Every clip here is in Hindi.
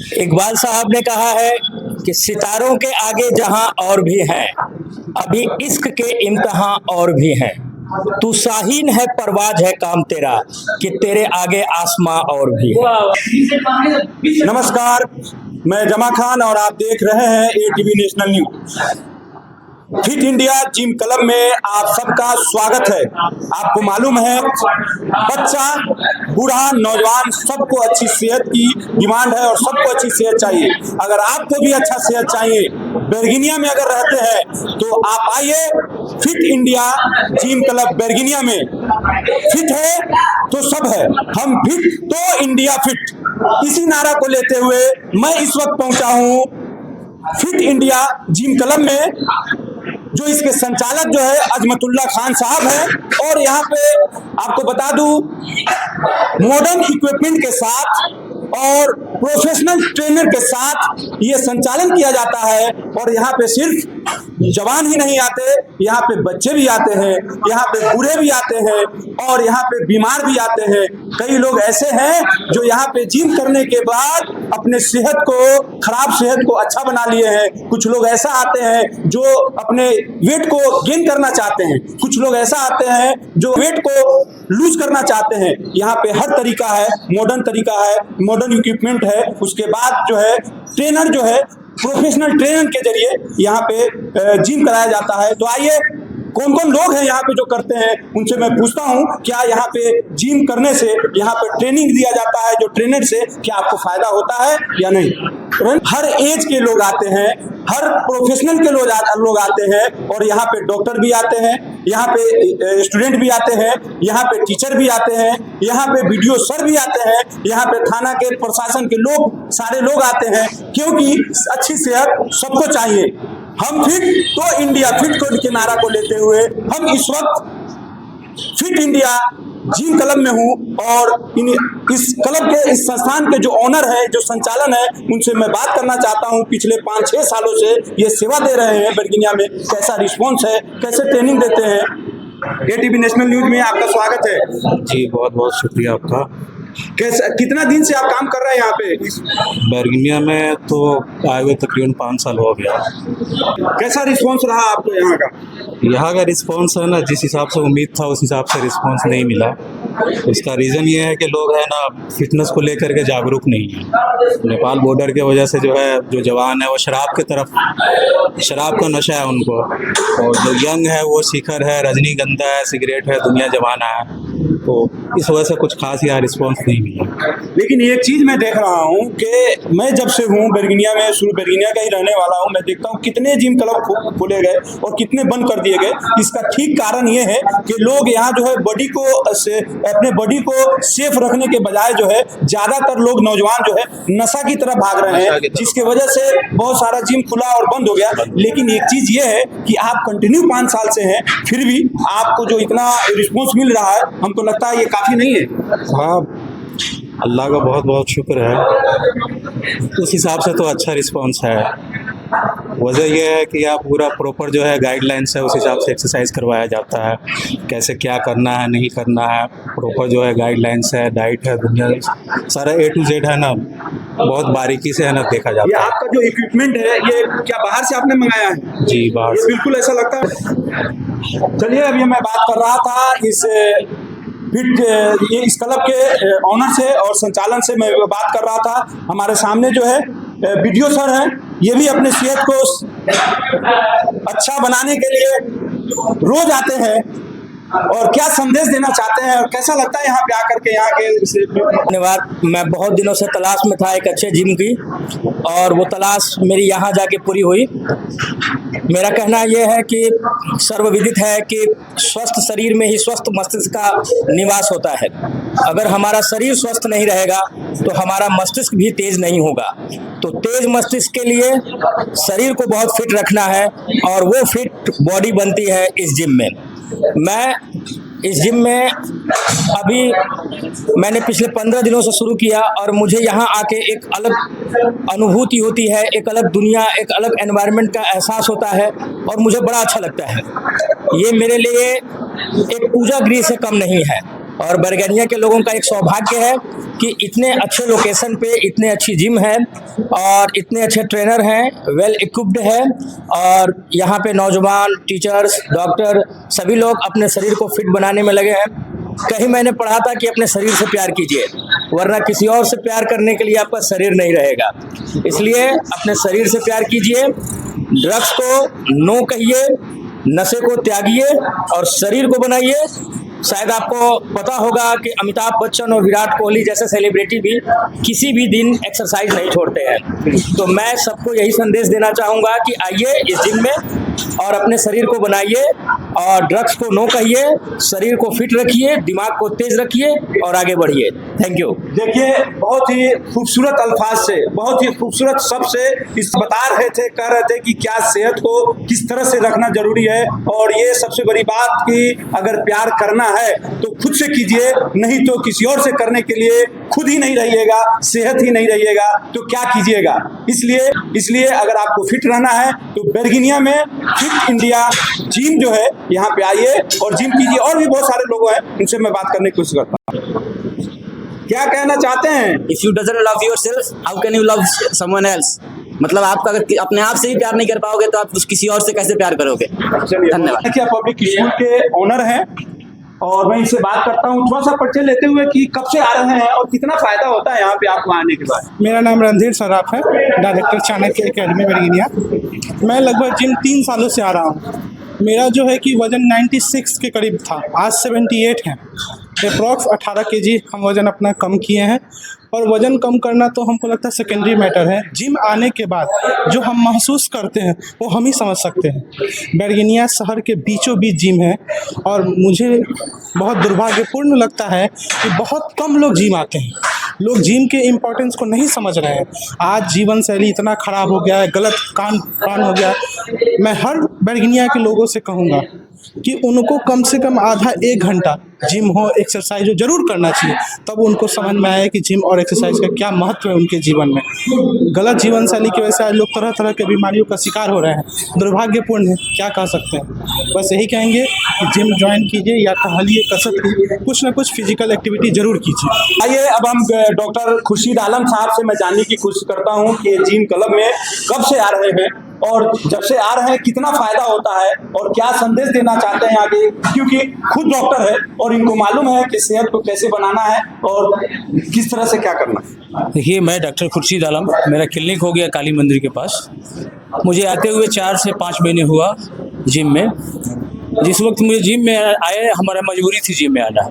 इकबाल साहब ने कहा है कि सितारों के आगे जहां और भी हैं, अभी इश्क के इम्तिहान और भी हैं। तू शाहीन है, परवाज है काम तेरा, कि तेरे आगे आसमां और भी है। नमस्कार, मैं जमा खान और आप देख रहे हैं ATV national news. Fit India gym club में आप सबका स्वागत है। आपको मालूम है, बच्चा बूढ़ा नौजवान सबको अच्छी सेहत की डिमांड है और सबको अच्छी सेहत चाहिए। अगर आपको भी अच्छा सेहत चाहिए, बेरगिनिया में अगर रहते हैं तो आप आइए फिट इंडिया जिम क्लब बेरगिनिया में। फिट है तो सब है, हम फिट तो इंडिया फिट, इसी नारा को लेते हुए मैं इस वक्त पहुंचा हूं फिट इंडिया जिम क्लब में, जो इसके संचालक जो है अजमतुल्ला खान साहब हैं। और यहाँ पे आपको बता दूं, मॉडर्न इक्विपमेंट के साथ और प्रोफेशनल ट्रेनर के साथ ये संचालन किया जाता है। और यहाँ पे सिर्फ जवान ही नहीं आते, यहाँ पे बच्चे भी आते हैं, यहाँ पे बूढ़े भी आते हैं और यहाँ पे बीमार भी आते हैं। कई लोग ऐसे हैं जो यहाँ पे जिम करने के बाद अपने सेहत को, खराब सेहत को अच्छा बना लिए हैं। कुछ लोग ऐसा आते हैं जो अपने वेट को गेन करना चाहते हैं, कुछ लोग ऐसा आते हैं जो वेट को लूज करना चाहते हैं। यहाँ पे हर तरीका है, मॉडर्न तरीका है, मॉडर्न इक्विपमेंट है। उसके बाद जो है ट्रेनर जो है प्रोफेशनल ट्रेनर के जरिए यहाँ पे जिम कराया जाता है। तो आइए, कौन कौन लोग हैं यहाँ पे जो करते हैं, उनसे मैं पूछता हूँ क्या यहाँ पे जिम करने से, यहाँ पे ट्रेनिंग दिया जाता है जो ट्रेनर से, क्या आपको फायदा होता है या नहीं। हर एज के लोग आते हैं, हर प्रोफेशनल के लोग आते हैं और यहाँ पे डॉक्टर भी आते हैं, यहाँ पे स्टूडेंट भी आते हैं, यहाँ पे टीचर भी आते हैं, यहाँ पे वीडियो सर भी आते हैं, यहाँ पे थाना के प्रशासन के लोग, सारे लोग आते हैं, क्योंकि अच्छी सेहत सबको चाहिए। हम फिट तो इंडिया फिट को के नारा को लेते हुए हम इस वक्त फिट इंडिया जिम क्लब में हूँ और इस क्लब के, इस संस्थान के जो ऑनर है, जो संचालन है, उनसे मैं बात करना चाहता हूँ। पिछले 5-6 सालों से ये सेवा दे रहे हैं बेरगिनिया में, कैसा रिस्पॉन्स है, कैसे ट्रेनिंग देते हैं। एटीवी नेशनल न्यूज में आपका स्वागत है जी। बहुत बहुत शुक्रिया आपका। कैसा, कितना दिन से आप काम कर रहे हैं यहाँ पे बेरगिनिया में? तो आए हुए तकरीबन 5 साल हो गया। कैसा रिस्पॉन्स रहा आपको यहाँ का? यहाँ का रिस्पॉन्स है ना, जिस हिसाब से उम्मीद था उस हिसाब से रिस्पॉन्स नहीं मिला। उसका रीज़न ये है कि लोग है ना फिटनेस को लेकर के जागरूक नहीं है। नेपाल बॉर्डर के वजह से जो है, जो जवान है वो शराब की तरफ, शराब का नशा है उनको, और जो यंग है वो शिखर है, रजनीगंधा है, सिगरेट है, दुनिया जमाना है। तो इस वजह से कुछ खास यहाँ रिस्पॉन्स नहीं मिला। लेकिन एक चीज़ मैं देख रहा हूँ कि मैं जब से हूँ बेरगिनिया में, शुरू बेरगिनिया का ही रहने वाला हूँ, मैं देखता हूँ कितने जिम क्लब खोले गए और कितने बंद कर दिए गए। इसका ठीक कारण ये है कि लोग यहाँ जो है बॉडी को अपने बॉडी को सेफ रखने के बजाय जो है, ज़्यादातर लोग नौजवान जो है नशा की तरफ भाग रहे हैं, जिसके वजह से बहुत सारा जिम खुला और बंद हो गया। लेकिन एक चीज़ ये है कि आप कंटिन्यू 5 साल से हैं, फिर भी आपको जो इतना रिस्पॉन्स मिल रहा है, हमको लगता है ये काफ़ी नहीं है। हाँ, अल्लाह का बहुत बहुत शुक्र है। उस हिसाब से तो अच्छा रिस्पांस है। वजह यह है कि आप पूरा प्रॉपर जो है गाइडलाइंस है, उस हिसाब से एक्सरसाइज करवाया जाता है, कैसे क्या करना है, नहीं करना है, प्रॉपर जो है गाइडलाइंस है, डाइट है, दुनिया सारा A to Z है ना, बहुत बारीकी से है ना देखा जाता है। ये आपका जो इक्विपमेंट है, ये क्या बाहर से आपने मंगाया है? जी, बाहर से। बिल्कुल ऐसा लगता है। चलिए, अभी मैं बात कर रहा था इस फिट, ये इस क्लब के ऑनर से और संचालन से मैं बात कर रहा था। हमारे सामने जो है वीडियो सर हैं, ये भी अपने सेहत को अच्छा बनाने के लिए रोज आते हैं। और क्या संदेश देना चाहते हैं और कैसा लगता है यहाँ पे आकर के, यहाँ के? धन्यवाद। मैं बहुत दिनों से तलाश में था एक अच्छे जिम की, और वो तलाश मेरी यहाँ जाके पूरी हुई। मेरा कहना यह है कि सर्वविदित है कि स्वस्थ शरीर में ही स्वस्थ मस्तिष्क का निवास होता है। अगर हमारा शरीर स्वस्थ नहीं रहेगा तो हमारा मस्तिष्क भी तेज नहीं होगा। तो तेज मस्तिष्क के लिए शरीर को बहुत फिट रखना है, और वो फिट बॉडी बनती है इस जिम में। मैं इस जिम में अभी मैंने पिछले 15 दिनों से शुरू किया, और मुझे यहाँ आके एक अलग अनुभूति होती है, एक अलग दुनिया, एक अलग एनवायरनमेंट का एहसास होता है, और मुझे बड़ा अच्छा लगता है। ये मेरे लिए एक पूजा गृह से कम नहीं है। और बैरगनिया के लोगों का एक सौभाग्य है कि इतने अच्छे लोकेशन पे इतने अच्छी जिम है और इतने अच्छे ट्रेनर हैं, वेल इक्विप्ड है, और यहाँ पे नौजवान, टीचर्स, डॉक्टर सभी लोग अपने शरीर को फिट बनाने में लगे हैं। कहीं मैंने पढ़ा था कि अपने शरीर से प्यार कीजिए, वरना किसी और से प्यार करने के लिए आपका शरीर नहीं रहेगा। इसलिए अपने शरीर से प्यार कीजिए, ड्रग्स को नो कहिए, नशे को त्यागिए और शरीर को बनाइए। शायद आपको पता होगा कि अमिताभ बच्चन और विराट कोहली जैसे सेलिब्रिटी भी किसी भी दिन एक्सरसाइज नहीं छोड़ते हैं। तो मैं सबको यही संदेश देना चाहूँगा कि आइए इस जिम में और अपने शरीर को बनाइए और ड्रग्स को नो कहिए, शरीर को फिट रखिए, दिमाग को तेज रखिए और आगे बढ़िए। Thank you. देखिए, बहुत ही खूबसूरत अल्फाज से, बहुत ही खूबसूरत शब्द से इस बता रहे थे, कह रहे थे कि क्या सेहत को किस तरह से रखना जरूरी है। और ये सबसे बड़ी बात कि अगर प्यार करना है तो खुद से कीजिए, नहीं तो किसी और से करने के लिए खुद ही नहीं रहिएगा, सेहत ही नहीं रहिएगा तो क्या कीजिएगा। इसलिए अगर आपको फिट रहना है तो बैरगनिया में फिट इंडिया जिम जो है यहाँ पे आइए और जिम कीजिए। और भी बहुत सारे लोग हैं, उनसे मैं बात करने की कोशिश करता हूँ। क्या कहना चाहते हैं? If you doesn't love yourself, how can you love someone else? मतलब आप अगर अपने आप से ही प्यार नहीं कर पाओगे तो आप किसी और से कैसे प्यार करोगे। धन्यवाद। क्या पब्लिक स्कूल के ओनर हैं और मैं इनसे बात करता हूँ थोड़ा सा परिचय लेते हुए कि कब से आ रहे हैं और कितना फायदा होता है यहाँ पे आपको आने के बाद। मेरा नाम रणधीर सराफ है, डायरेक्टर चाणक्य एकेडमी बैरगनिया। मैं लगभग जिम 3 सालों से आ रहा हूँ। मेरा जो है कि वज़न 96 के करीब था, आज 78 है। अप्रॉक्स 18 kg हम वज़न अपना कम किए हैं। और वज़न कम करना तो हमको लगता है सेकेंडरी मैटर है। जिम आने के बाद जो हम महसूस करते हैं वो हम ही समझ सकते हैं। बैरगनिया शहर के बीचों बीच जिम है और मुझे बहुत दुर्भाग्यपूर्ण लगता है कि बहुत कम लोग जिम आते हैं। लोग जिम के इम्पोर्टेंस को नहीं समझ रहे हैं। आज जीवन शैली इतना ख़राब हो गया है, गलत कान हो गया। मैं हर बैरगनिया के लोगों से कहूँगा कि उनको कम से कम आधा 1 घंटा जिम हो, एक्सरसाइज हो, जरूर करना चाहिए। तब उनको समझ में आया कि जिम और एक्सरसाइज का क्या महत्व है उनके जीवन में। गलत जीवन शैली की वजह से आज लोग तरह तरह के बीमारियों का शिकार हो रहे हैं। दुर्भाग्यपूर्ण है, क्या कह सकते हैं। बस यही कहेंगे कि जिम ज्वाइन कीजिए या टहलिए, कसरत कीजिए, कुछ ना कुछ फिजिकल एक्टिविटी जरूर कीजिए। आइए अब हम डॉक्टर खुर्शीद आलम साहब से मैं जानने की कोशिश करता हूँ कि जिम क्लब में कब से आ रहे हैं और जब से आ रहे हैं कितना फायदा होता है और क्या संदेश देना चाहते हैं आगे, क्योंकि खुद डॉक्टर है और इनको मालूम है कि सेहत को कैसे बनाना है और किस तरह से क्या करना है। देखिए, मैं डॉक्टर खुर्शीद आलम, मेरा क्लिनिक हो गया काली मंदिर के पास। मुझे आते हुए 4 से 5 महीने हुआ जिम में। जिस वक्त मुझे जिम में आए, हमारा मजबूरी थी जिम में आना।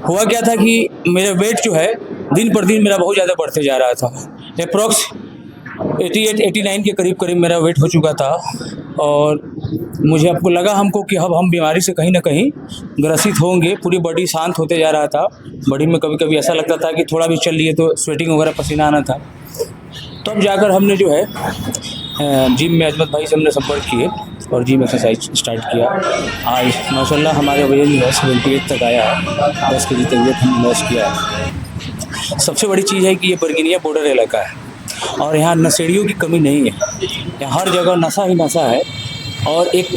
हुआ क्या था कि मेरा वेट जो है दिन पर दिन मेरा बहुत ज़्यादा बढ़ते जा रहा था। अप्रॉक्स 88-89 के करीब मेरा वेट हो चुका था और मुझे आपको लगा हमको कि अब हम बीमारी से कहीं ना कहीं ग्रसित होंगे। पूरी बॉडी शांत होते जा रहा था। बॉडी में कभी कभी ऐसा लगता था कि थोड़ा भी चल लिए तो स्वेटिंग वगैरह, पसीना आना था। तब जाकर हमने जो है जिम में अजमत भाई से हमने संपर्क किए और जिम एक्सरसाइज स्टार्ट किया। आज माशाल्लाह हमारे वजन जो है 78 तक आया है। 10 kg तक वेट हमने लॉस किया है। सबसे बड़ी चीज़ है कि ये बैरगनिया बॉर्डर इलाका है और यहाँ नशेड़ियों की कमी नहीं है। यहाँ हर जगह नशा ही नशा है। और एक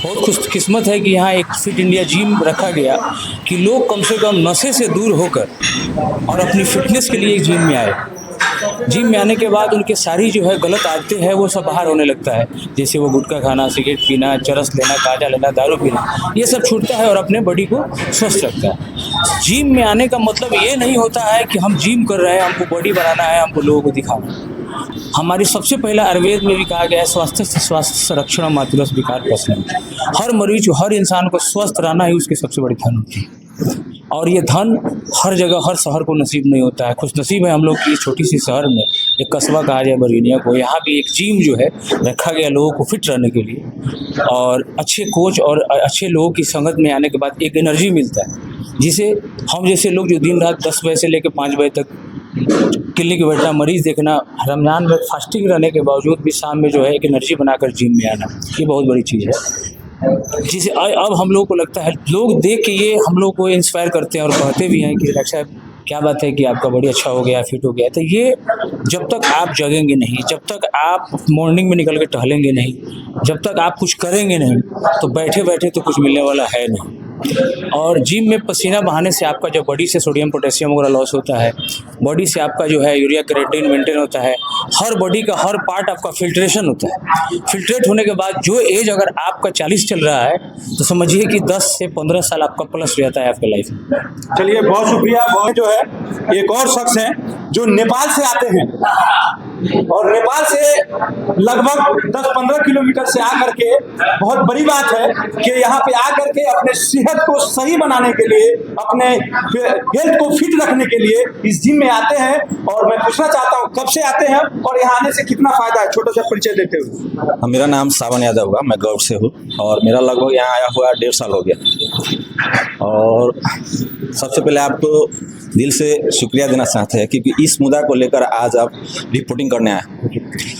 बहुत खुशकिस्मत है कि यहाँ एक फिट इंडिया जिम रखा गया कि लोग कम से कम नशे से दूर होकर और अपनी फिटनेस के लिए जिम में आए। जिम में आने के बाद उनके सारी जो है गलत आदतें हैं वो सब बाहर होने लगता है। जैसे वो गुटखा खाना, सिगरेट पीना, चरस लेना, गांजा लेना, दारू पीना, ये सब छूटता है और अपने बॉडी को स्वस्थ रखता है। जिम में आने का मतलब ये नहीं होता है कि हम जिम कर रहे हैं, हमको बॉडी बनाना है, हमको लोगों को दिखाना है। हमारी सबसे पहला आयुर्वेद में भी कहा गया है स्वास्थ्य संरक्षण मातृस विकार प्रश्न। हर मरीज, हर इंसान को स्वस्थ रहना ही उसकी सबसे बड़ी धन होती है। और ये धन हर जगह, हर शहर को नसीब नहीं होता है। खुश नसीब है हम लोग की इस छोटी सी शहर में, एक कस्बा कहा जाए बैरगनिया को, यहाँ भी एक जिम जो है रखा गया लोगों को फिट रहने के लिए। और अच्छे कोच और अच्छे लोगों की संगत में आने के बाद एक एनर्जी मिलता है, जिसे हम जैसे लोग जो दिन रात 10 बजे से लेकर 5 बजे तक क्लिनिक में बैठना, मरीज देखना, रमज़ान में फास्टिंग रहने के बावजूद भी शाम में जो है एक एनर्जी बनाकर जिम में आना, ये बहुत बड़ी चीज़ है। जिसे अब हम लोग को लगता है, लोग देख के ये हम लोग को इंस्पायर करते हैं और कहते भी हैं कि डॉक्टर साहब क्या बात है कि आपका बॉडी अच्छा हो गया, फिट हो गया। तो ये जब तक आप जगेंगे नहीं, जब तक आप मॉर्निंग में निकल के टहलेंगे नहीं, जब तक आप कुछ करेंगे नहीं, तो बैठे बैठे तो कुछ मिलने वाला है नहीं। और जिम में पसीना बहाने से आपका जो बॉडी से सोडियम पोटेशियम वगैरह लॉस होता है, बॉडी से आपका जो है यूरिया क्रिएटिनिन मेंटेन होता है, हर बॉडी का हर पार्ट आपका फिल्ट्रेशन होता है। फिल्ट्रेट होने के बाद जो एज अगर आपका 40 चल रहा है तो समझिए कि 10 से 15 साल आपका प्लस रहता है आपके लाइफ में। चलिए बहुत शुक्रिया। बहुत जो है एक और शख्स हैं जो नेपाल से आते हैं और नेपाल से लगभग 10-15 किलोमीटर से आकर के, बहुत बड़ी बात है कि यहाँ पे आकर के अपने सेहत को सही बनाने के लिए, अपने हेल्थ को फिट रखने के लिए इस जिम में आते हैं। और मैं पूछना चाहता हूँ कब से आते हैं और यहाँ आने से कितना फायदा है, छोटा सा परिचय देते हुए। मेरा नाम सावन यादव हुआ, मैं गौड़ से हूँ और मेरा लगभग यहाँ आया हुआ 1.5 साल हो गया। और सबसे पहले आपको दिल से शुक्रिया देना चाहते हैं क्योंकि इस मुद्दा को लेकर आज आप रिपोर्टिंग करने आए।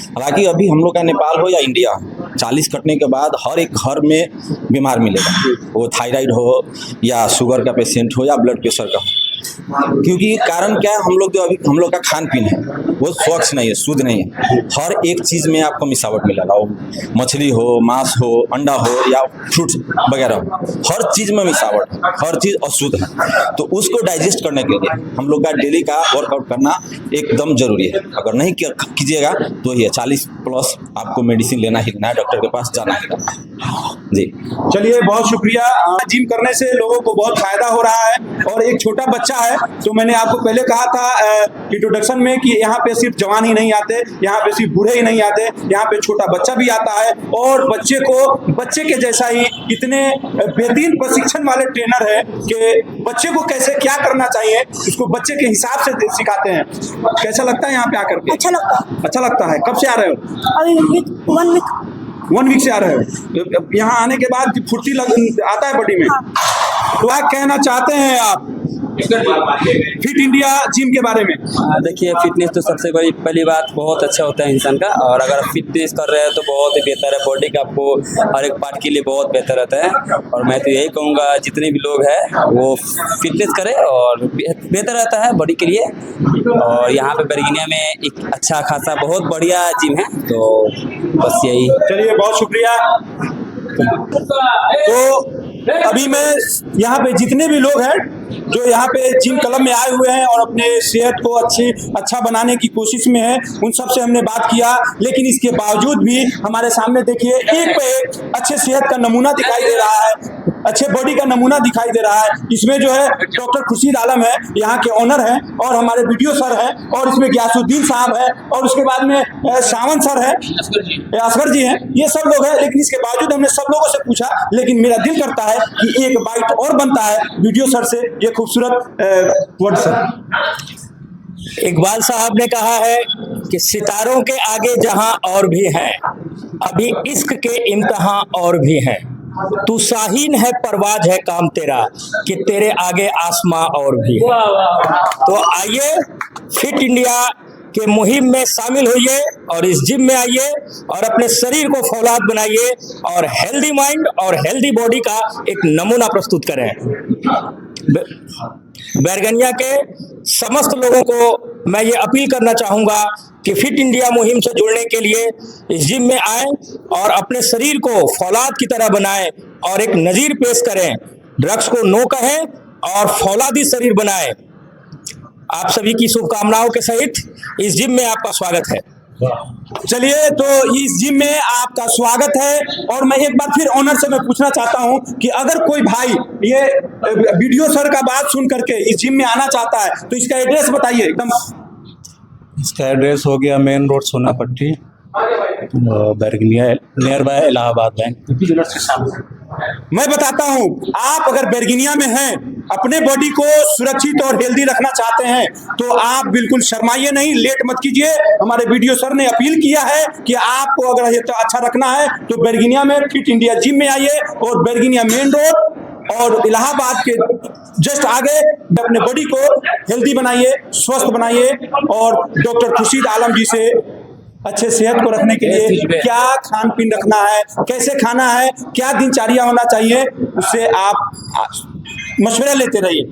हालांकि अभी हम लोग का नेपाल हो या इंडिया, 40 कटने के बाद हर एक घर में बीमार मिलेगा, वो थायराइड हो या शुगर का पेशेंट हो या ब्लड प्रेशर का हो। क्योंकि कारण क्या है, हम लोग का खान पीन है वो स्वच्छ नहीं है, शुद्ध नहीं है। हर एक चीज़ में आपको मिलावट मिलेगा, वो मछली हो, मांस हो, अंडा हो या फ्रूट वगैरह हो, हर चीज़ में मिलावट है, हर चीज़ अशुद्ध है। तो उसको डाइजेस्ट करने के लिए हम लोग का डेली का वर्कआउट करना एकदम जरूरी है। अगर नहीं कीजिएगा तो ये 40 प्लस आपको मेडिसिन लेना ही लेना है, डॉक्टर के पास जाना ही करना है जी। चलिए बहुत शुक्रिया। जिम करने से लोगों को बहुत फायदा हो रहा है। और एक छोटा बच्चा है, तो मैंने आपको पहले कहा था इंट्रोडक्शन में कि यहाँ पे सिर्फ जवान ही नहीं आते, यहाँ पे सिर्फ बूढ़े ही नहीं आते, यहाँ पे छोटा बच्चा भी आता है। और बच्चे के जैसा ही इतने बेहतरीन प्रशिक्षण वाले ट्रेनर है कि बच्चे को कैसे क्या करना चाहिए उसको बच्चे के हिसाब से सिखाते हैं। कैसा लगता है यहाँ पे आकर के? अच्छा लगता है। कब से आ रहे हो? अभी 1 वीक से आ रहे हो। यहाँ आने के बाद फुर्ती आता है बॉडी में। तो क्या कहना चाहते हैं आप फिट इंडिया जिम के बारे में? देखिए, फिटनेस तो सबसे बड़ी पहली बात बहुत अच्छा होता है इंसान का। और अगर आप फिटनेस कर रहे हैं तो बहुत ही बेहतर है, बॉडी का आपको हर एक पार्ट के लिए बहुत बेहतर रहता है। और मैं तो यही कहूँगा जितने भी लोग हैं वो फिटनेस करें और बेहतर रहता है बॉडी के लिए। और यहाँ पे बरगिनिया में एक अच्छा खासा बहुत बढ़िया जिम है, तो बस यही। चलिए बहुत शुक्रिया। तो अभी मैं यहाँ पे जितने भी लोग हैं जो यहाँ पे जिम क्लब में आए हुए हैं और अपने सेहत को अच्छा बनाने की कोशिश में है, उन सब से हमने बात किया। लेकिन इसके बावजूद भी हमारे सामने देखिए एक पे एक अच्छे सेहत का नमूना दिखाई दे रहा है, अच्छे बॉडी का नमूना दिखाई दे रहा है। इसमें जो है डॉक्टर खुर्शीद आलम है, यहाँ के ऑनर हैं, और हमारे वीडियो सर हैं, और इसमें गयासुद्दीन साहब है, और उसके बाद में सावन सर है, असगर जी हैं। ये सब लोग हैं। लेकिन इसके बावजूद हमने सब लोगों से पूछा, लेकिन मेरा दिल करता है कि एक बाइट और बनता है वीडियो सर से। ये खूबसूरत वर्ड सर। इकबाल साहब ने कहा है कि सितारों के आगे जहां और भी हैं, अभी इश्क के इम्तिहान और भी हैं। तू शाहीन है, परवाज है काम तेरा, कि तेरे आगे आसमां और भी है। तो आइए फिट इंडिया के मुहिम में शामिल होइए और इस जिम में आइए और अपने शरीर को फौलाद बनाइए और हेल्दी माइंड और हेल्दी बॉडी का एक नमूना प्रस्तुत करें। बैरगनिया के समस्त लोगों को मैं ये अपील करना चाहूँगा कि फिट इंडिया मुहिम से जुड़ने के लिए इस जिम में आएं और अपने शरीर को फौलाद की तरह बनाएं और एक नज़ीर पेश करें। ड्रग्स को नो कहें और फौलादी शरीर बनाएं। आप सभी की शुभकामनाओं के सहित इस जिम में आपका स्वागत है। चलिए, तो इस जिम में आपका स्वागत है। और मैं एक बार फिर ऑनर से मैं पूछना चाहता हूं कि अगर कोई भाई ये वीडियो सर का बात सुन करके इस जिम में आना चाहता है तो इसका एड्रेस बताइए एकदम। इसका एड्रेस हो गया main road Sonapatti, Bairgania, near by Allahabad bank. मैं बताता हूं, आप अगर बैरगिनिया में हैं, अपने बॉडी को सुरक्षित और हेल्दी रखना चाहते हैं तो आप बिल्कुल शर्माइए नहीं, लेट मत कीजिए। हमारे वीडियो सर ने अपील किया है कि आपको अगर ये तो अच्छा रखना है तो बैरगिनिया में फिट इंडिया जिम में आइए। और बैरगिनिया मेन रोड और इलाहाबाद के जस्ट आगे अपने बॉडी को हेल्दी बनाइए, स्वस्थ बनाइए। और डॉक्टर खुर्शीद आलम जी से अच्छे सेहत को रखने के लिए क्या खान पीन रखना है, कैसे खाना है, क्या दिनचर्या होना चाहिए, उससे आप मशवरा लेते रहिए।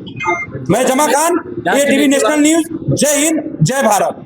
मैं जमा खान, ATV नेशनल न्यूज। जय हिंद, जय भारत।